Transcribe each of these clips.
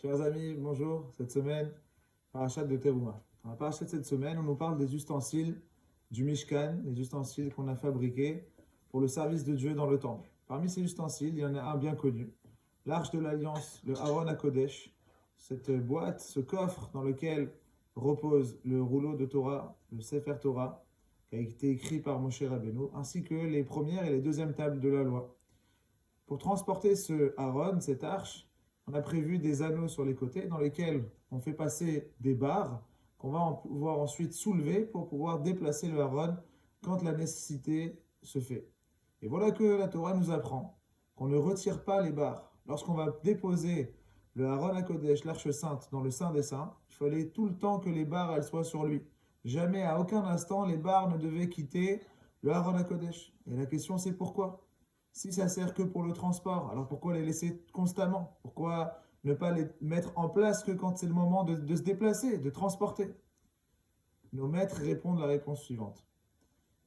Chers amis, bonjour. Cette semaine, parachat de Teruma. Dans la parachat de cette semaine, on nous parle des ustensiles du Mishkan, les ustensiles qu'on a fabriqués pour le service de Dieu dans le temple. Parmi ces ustensiles, il y en a un bien connu, l'arche de l'Alliance, le Aaron HaKodesh, cette boîte, ce coffre dans lequel repose le rouleau de Torah, le Sefer Torah, qui a été écrit par Moshe Rabbeinu, ainsi que les premières et les deuxièmes tables de la loi. Pour transporter ce Aaron, cette arche, on a prévu des anneaux sur les côtés dans lesquels on fait passer des barres qu'on va pouvoir ensuite soulever pour pouvoir déplacer le Aaron quand la nécessité se fait. Et voilà que la Torah nous apprend qu'on ne retire pas les barres. Lorsqu'on va déposer le Aaron HaKodesh, l'arche sainte, dans le Saint des Saints, il fallait tout le temps que les barres elles soient sur lui. Jamais, à aucun instant, les barres ne devaient quitter le Aaron HaKodesh. Et la question c'est pourquoi? Si ça sert que pour le transport, alors pourquoi les laisser constamment? Pourquoi ne pas les mettre en place que quand c'est le moment de se déplacer, de transporter? Nos maîtres répondent la réponse suivante.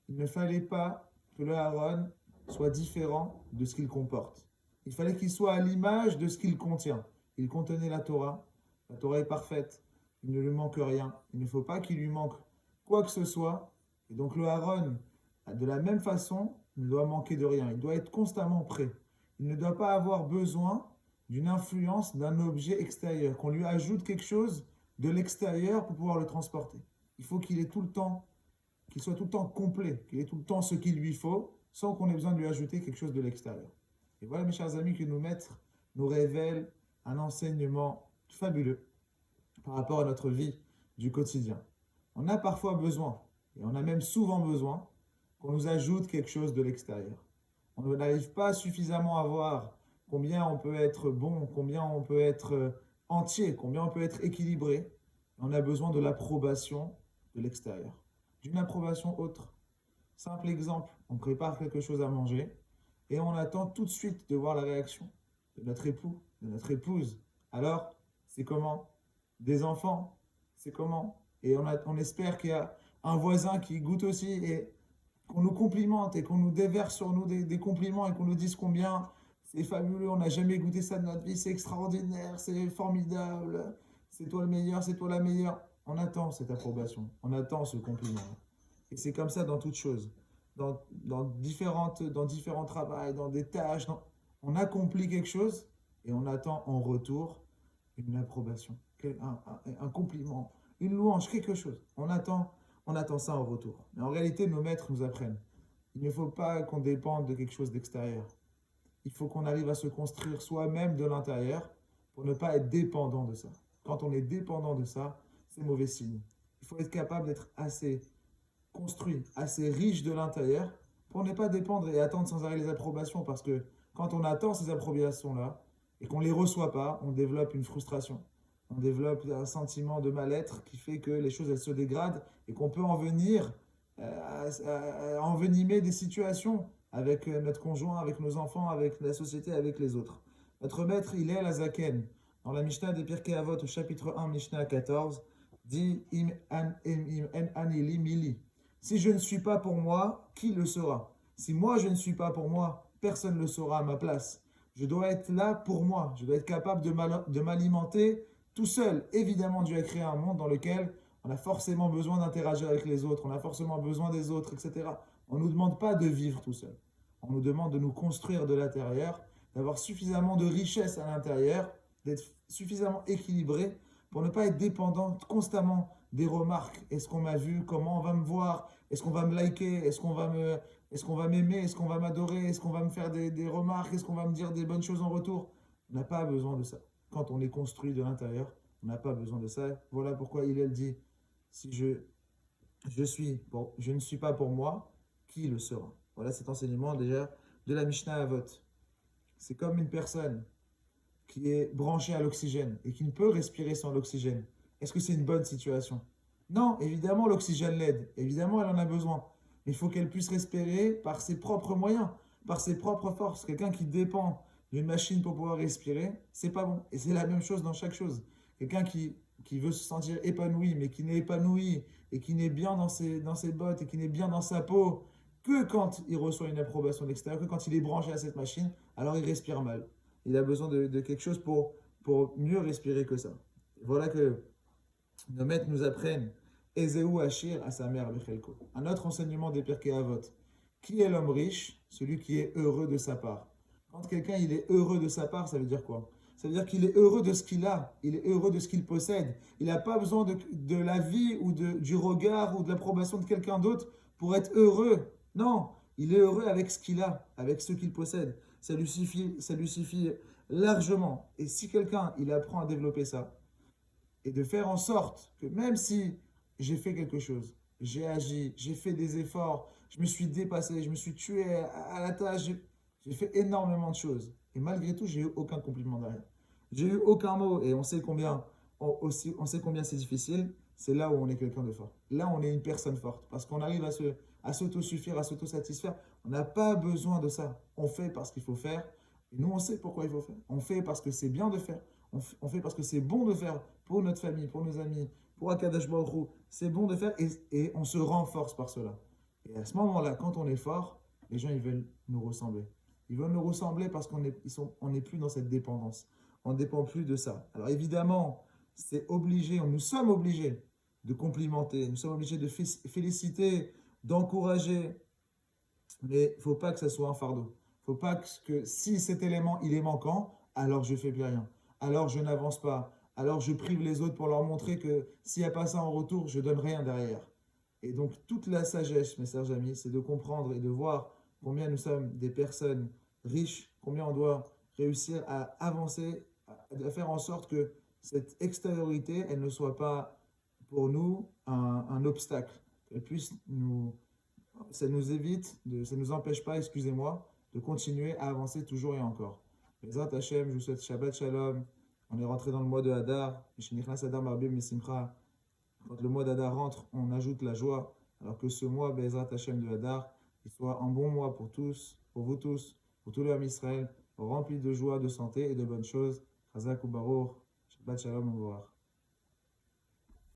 Il ne fallait pas que le Aaron soit différent de ce qu'il comporte. Il fallait qu'il soit à l'image de ce qu'il contient. Il contenait la Torah est parfaite, il ne lui manque rien, il ne faut pas qu'il lui manque quoi que ce soit. Et donc le Aaron, de la même façon, ne doit manquer de rien, il doit être constamment prêt. Il ne doit pas avoir besoin d'une influence d'un objet extérieur, qu'on lui ajoute quelque chose de l'extérieur pour pouvoir le transporter. Il faut qu'il ait tout le temps, qu'il soit tout le temps complet, qu'il ait tout le temps ce qu'il lui faut, sans qu'on ait besoin de lui ajouter quelque chose de l'extérieur. Et voilà, mes chers amis, que nos maîtres nous révèlent un enseignement fabuleux par rapport à notre vie du quotidien. On a parfois besoin, et on a même souvent besoin, qu'on nous ajoute quelque chose de l'extérieur. On n'arrive pas suffisamment à voir combien on peut être bon, combien on peut être entier, combien on peut être équilibré. On a besoin de l'approbation de l'extérieur, d'une approbation autre. Simple exemple, on prépare quelque chose à manger et on attend tout de suite de voir la réaction de notre époux, de notre épouse. Alors, c'est comment? Des enfants, c'est comment? Et on espère qu'il y a un voisin qui goûte aussi et qu'on nous complimente et qu'on nous déverse sur nous des compliments et qu'on nous dise combien c'est fabuleux, on n'a jamais goûté ça de notre vie, c'est extraordinaire, c'est formidable, c'est toi le meilleur, c'est toi la meilleure. On attend cette approbation, on attend ce compliment. Et c'est comme ça dans toutes choses, dans différents travails, dans des tâches, on accomplit quelque chose et on attend en retour une approbation, un compliment, une louange, quelque chose. On attend ça en retour. Mais en réalité, nos maîtres nous apprennent. Il ne faut pas qu'on dépende de quelque chose d'extérieur. Il faut qu'on arrive à se construire soi-même de l'intérieur pour ne pas être dépendant de ça. Quand on est dépendant de ça, c'est mauvais signe. Il faut être capable d'être assez construit, assez riche de l'intérieur pour ne pas dépendre et attendre sans arrêt les approbations. Parce que quand on attend ces approbations-là et qu'on ne les reçoit pas, on développe une frustration. On développe un sentiment de mal-être qui fait que les choses elles se dégradent et qu'on peut en venir à envenimer des situations avec notre conjoint, avec nos enfants, avec la société, avec les autres. Notre maître, il est la Zaken. Dans la Mishnah des Pirkei Avot, au chapitre 1, Mishnah 14, dit Im an anili mili. Si je ne suis pas pour moi, qui le sera? Si moi je ne suis pas pour moi, personne ne le sera à ma place. Je dois être là pour moi. Je dois être capable de m'alimenter tout seul. Évidemment, Dieu a créé un monde dans lequel on a forcément besoin d'interagir avec les autres, on a forcément besoin des autres, etc. On ne nous demande pas de vivre tout seul. On nous demande de nous construire de l'intérieur, d'avoir suffisamment de richesse à l'intérieur, d'être suffisamment équilibré pour ne pas être dépendant constamment des remarques. Est-ce qu'on m'a vu? Comment on va me voir? Est-ce qu'on va me liker? Est-ce qu'on va m'aimer? Est-ce qu'on va m'adorer? Est-ce qu'on va me faire des remarques? Est-ce qu'on va me dire des bonnes choses en retour? On n'a pas besoin de ça. Quand on est construit de l'intérieur, on n'a pas besoin de ça. Voilà pourquoi il dit, si je ne suis pas pour moi, qui le sera? Voilà cet enseignement déjà de la Mishnah Avot. C'est comme une personne qui est branchée à l'oxygène et qui ne peut respirer sans l'oxygène. Est-ce que c'est une bonne situation? Non, évidemment l'oxygène l'aide, évidemment elle en a besoin. Mais il faut qu'elle puisse respirer par ses propres moyens, par ses propres forces. Quelqu'un qui dépend d'une machine pour pouvoir respirer, c'est pas bon. Et c'est la même chose dans chaque chose. Quelqu'un qui veut se sentir épanoui, mais qui n'est épanoui et qui n'est bien dans ses bottes et qui n'est bien dans sa peau que quand il reçoit une approbation de l'extérieur, que quand il est branché à cette machine, alors il respire mal. Il a besoin de quelque chose pour mieux respirer que ça. Voilà que nos maîtres nous apprennent Ezeu Achir à sa mère Bechelko. Un autre enseignement des Pirkei Avot. Qui est l'homme riche? Celui qui est heureux de sa part. Quand quelqu'un il est heureux de sa part, ça veut dire quoi? Ça veut dire qu'il est heureux de ce qu'il a, il est heureux de ce qu'il possède. Il n'a pas besoin de la vie ou du regard ou de l'approbation de quelqu'un d'autre pour être heureux. Non, il est heureux avec ce qu'il a, avec ce qu'il possède. Ça lui suffit largement. Et si quelqu'un il apprend à développer ça, et de faire en sorte que même si j'ai fait quelque chose, j'ai agi, j'ai fait des efforts, je me suis dépassé, je me suis tué à la tâche, j'ai fait énormément de choses. Et malgré tout, j'ai eu aucun compliment derrière. J'ai eu aucun mot et on sait combien c'est difficile. C'est là où on est quelqu'un de fort. Là, on est une personne forte parce qu'on arrive à s'autosuffire, à s'autosatisfaire. On n'a pas besoin de ça. On fait parce qu'il faut faire. Et nous, on sait pourquoi il faut faire. On fait parce que c'est bien de faire. On fait parce que c'est bon de faire pour notre famille, pour nos amis, pour Akadosh Baruch Hu. C'est bon de faire et on se renforce par cela. Et à ce moment-là, quand on est fort, les gens ils veulent nous ressembler. Ils veulent nous ressembler parce on n'est plus dans cette dépendance. On ne dépend plus de ça. Alors évidemment, c'est obligé, nous sommes obligés de complimenter, nous sommes obligés de féliciter, d'encourager, mais il ne faut pas que ça soit un fardeau. Il ne faut pas que si cet élément il est manquant, alors je ne fais plus rien. Alors je n'avance pas. Alors je prive les autres pour leur montrer que s'il n'y a pas ça en retour, je ne donne rien derrière. Et donc toute la sagesse, mes chers amis, c'est de comprendre et de voir combien nous sommes des personnes riches, combien on doit réussir à avancer, à faire en sorte que cette extériorité, elle ne soit pas pour nous un obstacle. Elle puisse ça nous évite, ça ne nous empêche pas, excusez-moi, de continuer à avancer toujours et encore. Bezrat Hashem, je vous souhaite Shabbat Shalom. On est rentré dans le mois de Hadar. Quand le mois d'Adar rentre, on ajoute la joie, alors que ce mois, Bezrat Hashem de Hadar, il soit un bon mois pour tous, pour vous tous, pour tout l'homme Israël, rempli de joie, de santé et de bonnes choses. Chazak ou Baruch, Shabbat Shalom, au revoir.